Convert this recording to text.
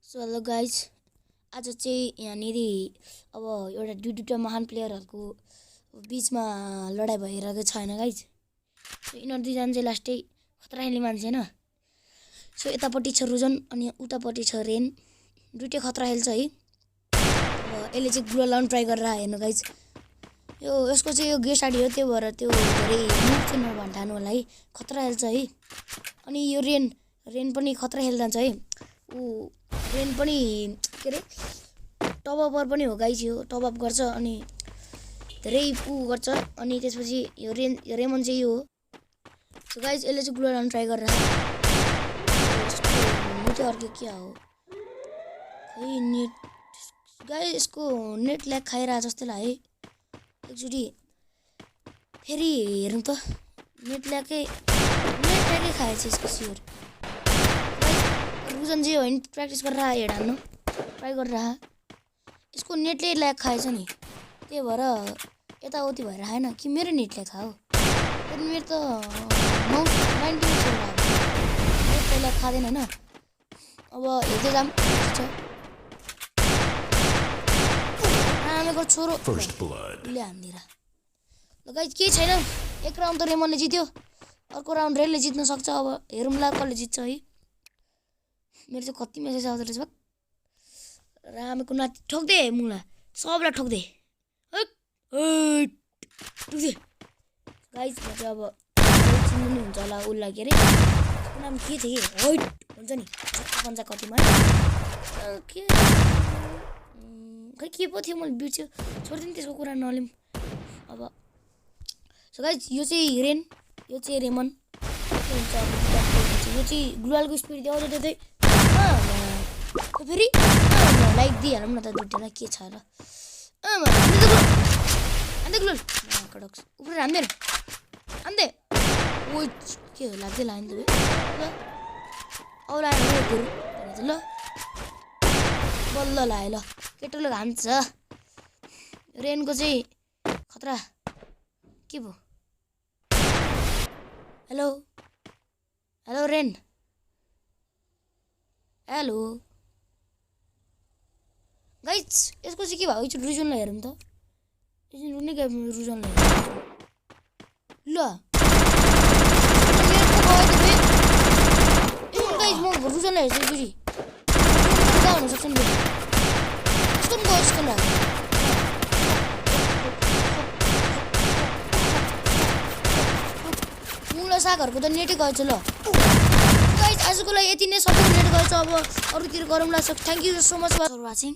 So hello guys, आज चाहिँ यहाँनिर अब एउटा दुईवटा महान प्लेयरहरूको बिचमा लडाइँ भइरहेको छ हैन गाइज। सो यिनीहरू दुईजना चाहिँ लास्टै खतरा खेल्ने मान्छे हैन। सो यतापट्टि छ रुजन अनि उतापट्टि छ रेन, दुईटै खतरा खेल्छ है। अब यसले चाहिँ ग्लो लाउन ट्राई गरेर हेर्नु गाइज। यो यसको चाहिँ यो गेस्ट आडी हो, त्यो भएर त्यो धेरै नुक चाहिँ नभन्ठानु होला है, खतरा खेल्छ है। अनि यो रेन पनि खतरा खेल्दा है। ऊ रेन पनि के अरे टप अपर पनि हो गाइज, यो टप अप गर्छ अनि धेरै गर्छ। अनि त्यसपछि यो रेमन चाहिँ यो हो। सो गाइज यसले चाहिँ ग्लो लाउन ट्राई गरेर मुटै अर्को क्या हो खै नेट गाइज, यसको नेट ल्याग खाइरहेको जस्तो लाग्यो है। एकचोटि फेरि हेरौँ त, नेट ल्यागै खाएछ यसको स्योर। रुजन चाहिँ होइन प्र्याक्टिस गरेर हेड हान्नु ट्राई गरेर यसको नेटले ल्याग खाएछ नि, त्यही भएर यताउति भएर आएन कि मेरो नेट ल्याग खायो। मेरो त 90 नेट ल्याग खाँदैन होइन। अब हेर्दै जाम आमाको छोरो ले हान्दिएर ल गाइज, केही छैन। एक राउन्ड त रेमनले जित्यो, अर्को राउन्ड रेनले जित्न सक्छ। अब हेरौँला कसले जित्छ है। मेरो चाहिँ कति मेसेज आउँदो रहेछ बा रामेको नाति ठोक्दे मुला सबलाई ठोक्दे ठोक्दे गाइज। म चाहिँ अब चिन्नु नि हुन्छ होला उसलाई, के अरे उसको नाम के थियो कि होइट हुन्छ नि पञ्चा कतिमा के खै के पो थियो, मैले बिर्स्यो, छोडिदिनु त्यसको कुरा नलिउँ अब। सो गाइज यो चाहिँ रेन, यो चाहिँ रेमन हुन्छ। यो चाहिँ ग्लुवालको स्पिड देखाउँछ, त्यो चाहिँ फेरि लाइक दिइहालौँ न त दुईवटालाई, के छ र उफ्रेर हान्दैन हान्दै ओ के हो लाग्दै लाग्यो ल औ लाग्यो ल बल्ल लाग्यो ल केटोले हान्छ। रेनको चाहिँ खतरा के भयो। Hello hello rain, hello guys यसको चाहिँ के भयो। एकचोटि रुजनलाई हेरौँ त, रुजनलाई ल गाइज म रुजनलाई हेर्छु एकचोटि कहाँ हुनसक्छ नि यस्तो पनि गयो जस्तो लाग्यो। मुला सागहरूको त नेटै गएछ ल गाइज। आजको लागि यति नै, सबैको नेट गएछ। अब अरूतिर गरौँला। Thank you so much for watching.